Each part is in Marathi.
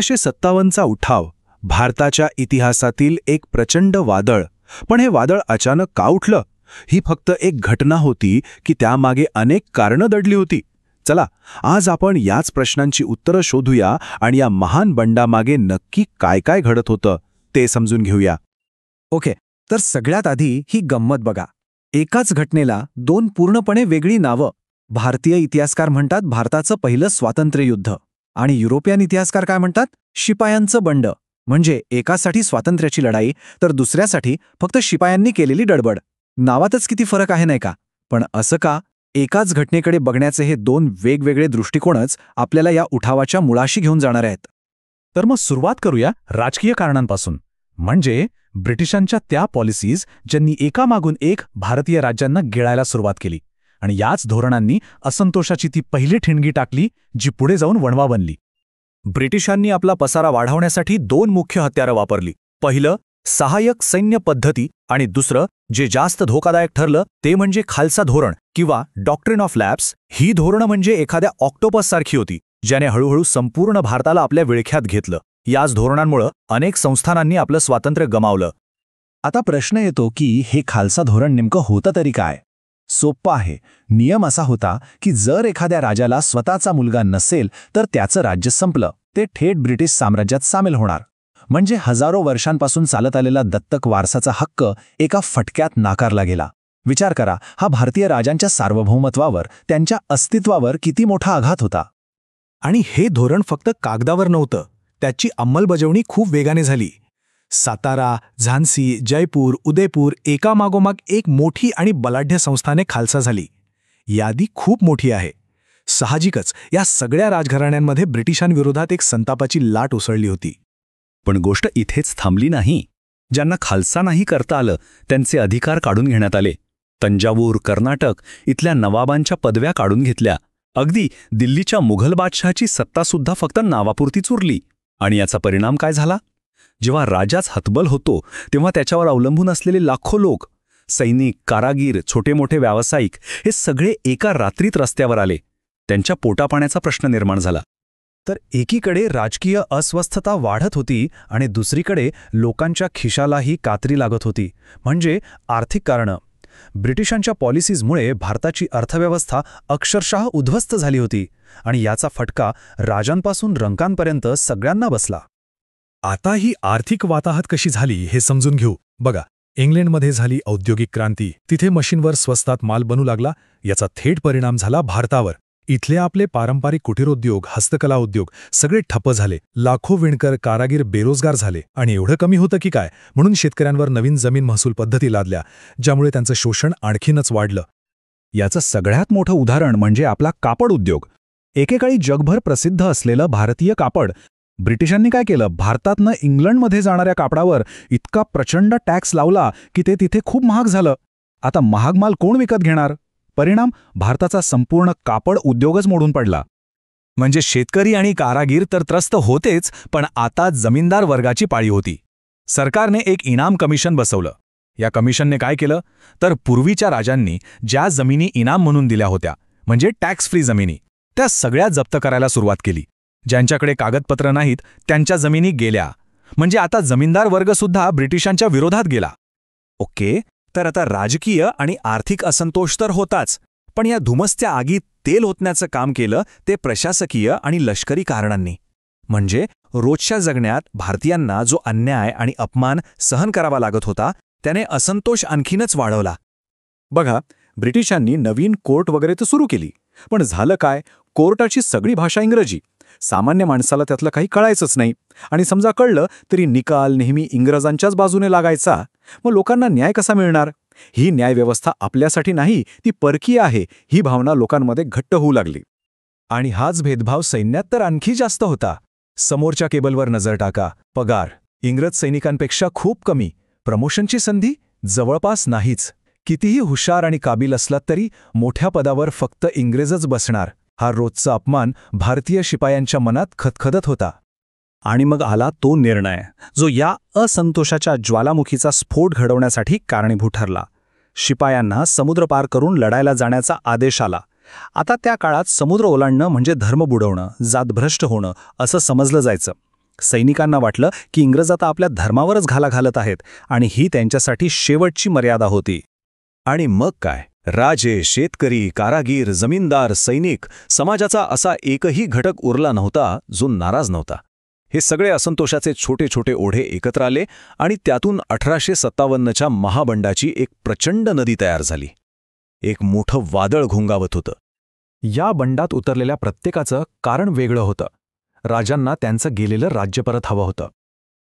1857चा उठाव भारताच्या इतिहासातील एक प्रचंड वादळ. पण हे वादळ अचानक का उठलं? ही फक्त एक घटना होती की त्यामागे अनेक कारणं दडली होती? चला, आज आपण याच प्रश्नांची उत्तरं शोधूया आणि या महान बंडामागे नक्की काय काय घडत होतं ते समजून घेऊया. ओके, तर सगळ्यात आधी ही गंमत बघा. एकाच घटनेला दोन पूर्णपणे वेगळी नावं. भारतीय इतिहासकार म्हणतात भारताचं पहिलं स्वातंत्र्य युद्ध, आणि युरोपियन इतिहासकार काय म्हणतात? शिपायांचं बंड. म्हणजे एकासाठी स्वातंत्र्याची लढाई, तर दुसऱ्यासाठी फक्त शिपायांनी केलेली डडबड. नावातच किती फरक आहे नाही का? पण असं का? एकाच घटनेकडे बघण्याचे हे दोन वेगवेगळे दृष्टिकोनच आपल्याला या उठावाच्या मुळाशी घेऊन जाणार आहेत. तर मग सुरुवात करूया राजकीय कारणांपासून. म्हणजे ब्रिटिशांच्या त्या पॉलिसीज ज्यांनी एकामागून एक भारतीय राज्यांना गिळायला सुरुवात केली, आणि याच धोरणांनी असंतोषाची ती पहिली ठिणगी टाकली जी पुढे जाऊन वणवा बनली. ब्रिटिशांनी आपला पसारा वाढवण्यासाठी दोन मुख्य हत्यारं वापरली. पहिलं सहाय्यक सैन्य पद्धती, आणि दुसरं जे जास्त धोकादायक ठरलं ते म्हणजे खालसा धोरण किंवा डॉक्ट्रिन ऑफ लॅप्स. ही धोरणं म्हणजे एखाद्या ऑक्टोपससारखी होती, ज्याने हळूहळू संपूर्ण भारताला आपल्या विळख्यात घेतलं. याच धोरणांमुळे अनेक संस्थानांनी आपलं स्वातंत्र्य गमावलं. आता प्रश्न येतो की हे खालसा धोरण नेमकं होतं तरी काय? सोप्पं आहे. नियम असा होता की जर एखाद्या राजाला स्वतःचा मुलगा नसेल तर त्याचं राज्य संपलं, ते थेट ब्रिटिश साम्राज्यात सामील होणार. म्हणजे हजारो वर्षांपासून चालत आलेला दत्तक वारसाचा हक्क एका फटक्यात नाकारला गेला. विचार करा, हा भारतीय राजांच्या सार्वभौमत्वावर, त्यांच्या अस्तित्वावर किती मोठा आघात होता. आणि हे धोरण फक्त कागदावर नव्हतं, त्याची अंमलबजावणी खूप वेगाने झाली. सातारा, झान्सी, जयपूर, उदयपूर एकामागोमाग एक मोठी आणि बलाढ्य संस्थाने खालसा झाली. यादी खूप मोठी आहे. साहजिकच या सगळ्या राजघराण्यांमध्ये ब्रिटिशांविरोधात एक संतापाची लाट उसळली होती. पण गोष्ट इथेच थांबली नाही. ज्यांना खालसा नाही करता आलं त्यांचे अधिकार काढून घेण्यात आले. तंजावूर, कर्नाटक इथल्या नवाबांच्या पदव्या काढून घेतल्या. अगदी दिल्लीच्या मुघल बादशहाची सत्तासुद्धा फक्त नावापुरतीच उरली. आणि याचा परिणाम काय झाला? जेव्हा राजाच हतबल होतो तेव्हा त्याच्यावर अवलंबून असलेले लाखो लोक, सैनिक, कारागीर, छोटे मोठे व्यावसायिक, हे सगळे एका रात्रीत रस्त्यावर आले. त्यांच्या पोटापाण्याचा प्रश्न निर्माण झाला. तर एकीकडे राजकीय अस्वस्थता वाढत होती आणि दुसरीकडे लोकांच्या खिशालाही कात्री लागत होती. म्हणजे आर्थिक कारणं. ब्रिटिशांच्या पॉलिसीजमुळे भारताची अर्थव्यवस्था अक्षरशः उद्ध्वस्त झाली होती, आणि याचा फटका राजांपासून रंकांपर्यंत सगळ्यांना बसला. आता ही आर्थिक वाताहत कशी झाली हे समजून घेऊ. बघा, इंग्लंडमध्ये झाली औद्योगिक क्रांती. तिथे मशीनवर स्वस्तात माल बनू लागला. याचा थेट परिणाम झाला भारतावर. इथले आपले पारंपरिक कुटीरोद्योग, हस्तकला उद्योग सगळे ठप्प झाले. लाखो विणकर, कारागीर बेरोजगार झाले. आणि एवढं कमी होतं की काय, म्हणून शेतकऱ्यांवर नवीन जमीन महसूल पद्धती लादल्या, ज्यामुळे त्यांचं शोषण आणखीनच वाढलं. याचं सगळ्यात मोठं उदाहरण म्हणजे आपला कापड उद्योग. एकेकाळी जगभर प्रसिद्ध असलेलं भारतीय कापड. ब्रिटिशांनी काय केलं? भारतातनं इंग्लंडमध्ये जाणाऱ्या कापडावर इतका प्रचंड टॅक्स लावला की ते तिथे खूप महाग झालं. आता महाग माल कोण विकत घेणार? परिणाम, भारताचा संपूर्ण कापड उद्योगच मोडून पडला. म्हणजे शेतकरी आणि कारागीर तर त्रस्त होतेच, पण आता जमीनदार वर्गाची पाळी होती. सरकारने एक इनाम कमिशन बसवलं. या कमिशनने काय केलं? तर पूर्वीच्या राजांनी ज्या जमिनी इनाम म्हणून दिल्या होत्या, म्हणजे टॅक्स फ्री जमिनी, त्या सगळ्या जप्त करायला सुरुवात केली. ज्यांच्याकडे कागदपत्र नाहीत त्यांच्या जमिनी गेल्या. म्हणजे आता जमीनदार वर्गसुद्धा ब्रिटिशांच्या विरोधात गेला. ओके, तर आता राजकीय आणि आर्थिक असंतोष तर होताच, पण या धुमसत्या आगीत तेल ओतण्याचं काम केलं ते प्रशासकीय आणि लष्करी कारणांनी. म्हणजे रोजच्या जगण्यात भारतीयांना जो अन्याय आणि अपमान सहन करावा लागत होता, त्याने असंतोष आणखीनच वाढवला. बघा, ब्रिटिशांनी नवीन कोर्ट वगैरे तर सुरू केली, पण झालं काय? कोर्टाची सगळी भाषा इंग्रजी. सामान्य माणसाला त्यातलं काही कळायचंच नाही, आणि समजा कळलं तरी निकाल नेहमी इंग्रजांच्याच बाजूने लागायचा. मग लोकांना न्याय कसा मिळणार? ही न्यायव्यवस्था आपल्यासाठी नाही, ती परकीय आहे, ही भावना लोकांमध्ये घट्ट होऊ लागली. आणि हाच भेदभाव सैन्यात तर आणखी जास्त होता. समोरच्या केबलवर नजर टाका. पगार इंग्रज सैनिकांपेक्षा खूप कमी. प्रमोशनची संधी जवळपास नाहीच. कितीही हुशार आणि काबिल असलात तरी मोठ्या पदावर फक्त इंग्रजच बसणार. हा रोजचा अपमान भारतीय शिपायांच्या मनात खदखदत होता. आणि मग आला तो निर्णय जो या असंतोषाच्या ज्वालामुखीचा स्फोट घडवण्यासाठी कारणीभूत ठरला. शिपायांना समुद्र पार करून लढायला जाण्याचा आदेश आला. आता त्या काळात समुद्र ओलांडणं म्हणजे धर्म बुडवणं, जातभ्रष्ट होणं असं समजलं जायचं. सैनिकांना वाटलं की इंग्रज आता आपल्या धर्मावरच घाला घालत आहेत आणि ही त्यांच्यासाठी शेवटची मर्यादा होती. आणि मग काय, राजे, शेतकरी, कारागीर, जमीनदार, सैनिक, समाजाचा असा एकही घटक उरला नव्हता जो नाराज नव्हता. हे सगळे असंतोषाचे छोटे छोटे ओढे एकत्र आले आणि त्यातून 1857च्या महाबंडाची एक प्रचंड नदी तयार झाली. एक मोठं वादळ घोंगावत होतं. या बंडात उतरलेल्या प्रत्येकाचं कारण वेगळं होतं. राजांना त्यांचं गेलेलं राज्य परत हवं होतं.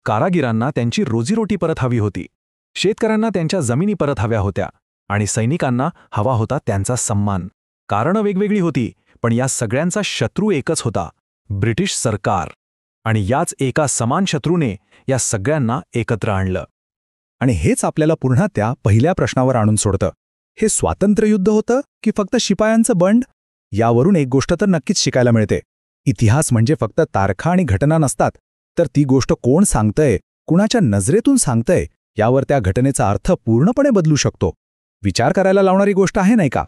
कारागिरांना त्यांची रोजीरोटी परत हवी होती. शेतकऱ्यांना त्यांच्या जमिनी परत हव्या होत्या. आणि सैनिकांना हवा होता त्यांचा सन्मान. कारणं वेगवेगळी होती, पण या सगळ्यांचा शत्रू एकच होता, ब्रिटिश सरकार. आणि याच एका समान शत्रूने या सगळ्यांना एकत्र आणलं. आणि हेच आपल्याला पुन्हा त्या पहिल्या प्रश्नावर आणून सोडतं. हे स्वातंत्र्ययुद्ध होतं की फक्त शिपायांचं बंड? यावरून एक गोष्ट तर नक्कीच शिकायला मिळते. इतिहास म्हणजे फक्त तारखा आणि घटना नसतात, तर ती गोष्ट कोण सांगतंय, कुणाच्या नजरेतून सांगतंय, यावर त्या घटनेचा अर्थ पूर्णपणे बदलू शकतो. विचार करायला लावणारी गोष्ट आहे, नाही का?